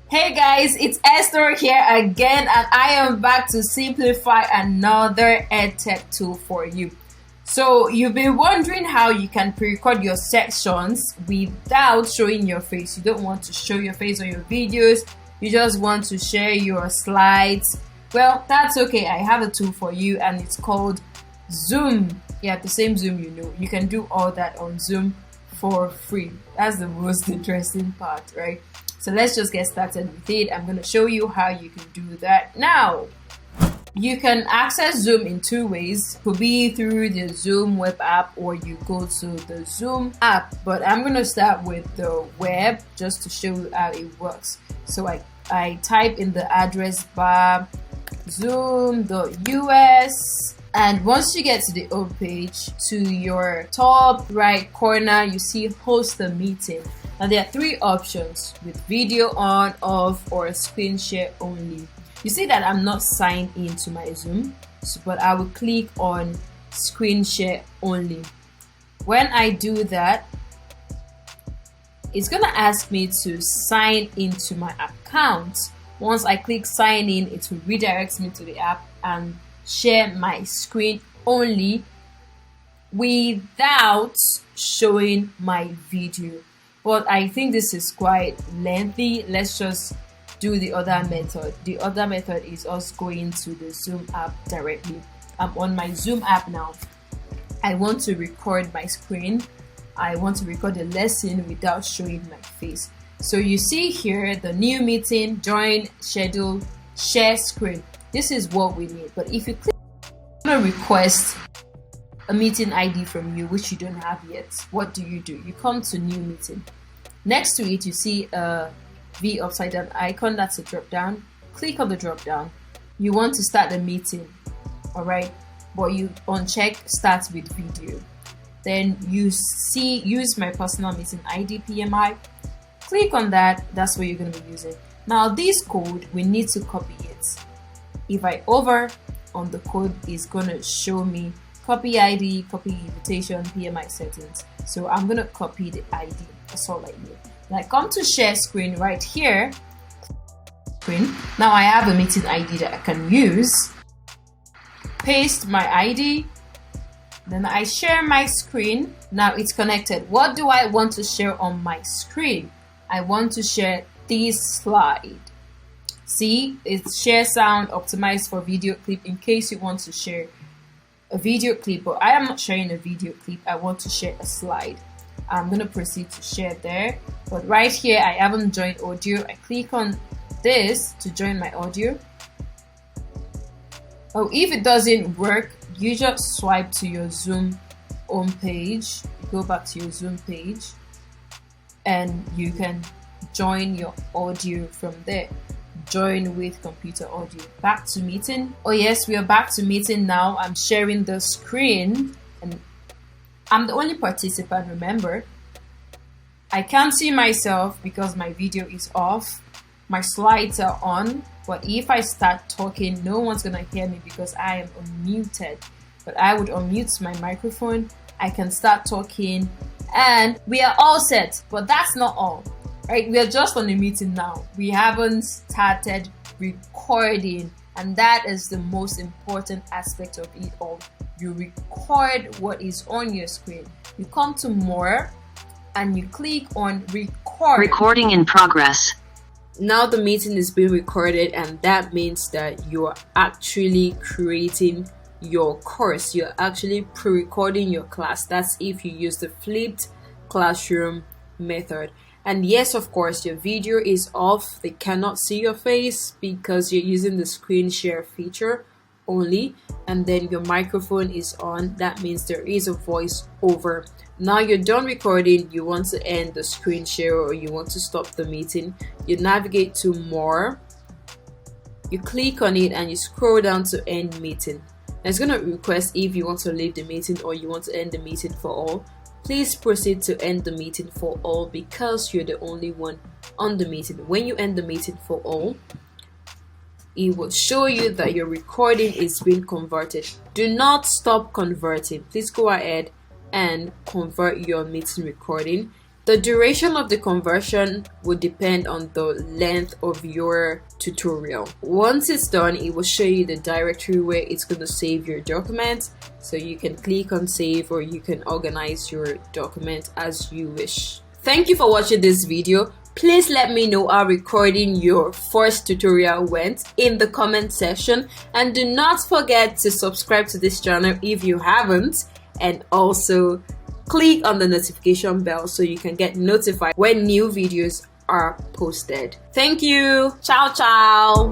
Hey guys, it's Esther here again, and I am back to simplify another EdTech tool for you. So you've been wondering how you can pre-record your sections without showing your face. You don't want to show your face on your videos, you just want to share your slides. Well, that's okay. I have a tool for you and it's called Zoom. Yeah, the same Zoom you can do all that on Zoom for free. That's the most interesting part, right? So let's just get started with it. I'm going to show you how you can do that now. You can access Zoom in two ways. It could be through the Zoom web app or you go to the Zoom app. But I'm going to start with the web just to show you how it works. So I type in the address bar zoom.us. And once you get to the home page, to your top right corner, you see host a meeting. Now there are three options with video on, off, or screen share only. You see that I'm not signed into my Zoom, but I will click on screen share only. When I do that, it's gonna ask me to sign into my account. Once I click sign in, it will redirect me to the app and share my screen only without showing my video. But I think this is quite lengthy. Let's just do the other method. The other method is us going to the Zoom app directly. I'm on my Zoom app now. I want to record my screen. I want to record the lesson without showing my face. So you see here the new meeting, join, schedule, share screen. This is what we need. But if you click on request a meeting ID from you, which you don't have yet, what do? You come to new meeting. Next to it, you see a V upside down icon. That's a drop down. Click on the drop down. You want to start the meeting, all right? But you uncheck start with video. Then you see use my personal meeting ID PMI. Click on that. That's what you're going to be using. Now this code, we need to copy it. If I hover on the code, it's going to show me copy ID, copy invitation, PMI settings. So I'm going to copy the ID. That's all I need. Now I come to share screen right here. Now I have a meeting ID that I can use. Paste my ID. Then I share my screen. Now it's connected. What do I want to share on my screen? I want to share this slide. See, it's share sound optimized for video clip in case you want to share a video clip, but I am not sharing a video clip. I want to share a slide. I'm going to proceed to share there, but right here I haven't joined audio. I click on this to join my audio. Oh, if it doesn't work, you just swipe to your Zoom home page, go back to your Zoom page, and you can join your audio from there. Join with computer audio. Back to meeting. Oh yes, we are back to meeting now. I'm sharing the screen and I'm the only participant, remember. I can't see myself because my video is off. My slides are on, but if I start talking, no one's gonna hear me because I am unmuted. But I would unmute my microphone. I can start talking and we are all set, but that's not all. Right, we are just on the meeting now. We haven't started recording, and that is the most important aspect of it all. You record what is on your screen. You come to more and you click on record. Recording in progress. Now the meeting is being recorded, and that means that you are actually creating your course. You're actually pre-recording your class. That's if you use the flipped classroom method. And yes, of course, your video is off. They cannot see your face because you're using the screen share feature only. And then your microphone is on. That means there is a voice over. Now you're done recording. You want to end the screen share or you want to stop the meeting. You navigate to more. You click on it and you scroll down to end meeting. And it's going to request if you want to leave the meeting or you want to end the meeting for all. Please proceed to end the meeting for all because you're the only one on the meeting. When you end the meeting for all, it will show you that your recording is being converted. Do not stop converting. Please go ahead and convert your meeting recording. The duration of the conversion would depend on the length of your tutorial. Once it's done, it will show you the directory where it's going to save your document. So you can click on save, or you can organize your document as you wish. Thank you for watching this video. Please let me know how recording your first tutorial went in the comment section, and do not forget to subscribe to this channel if you haven't, and also click on the notification bell so you can get notified when new videos are posted. Thank you. Ciao, ciao.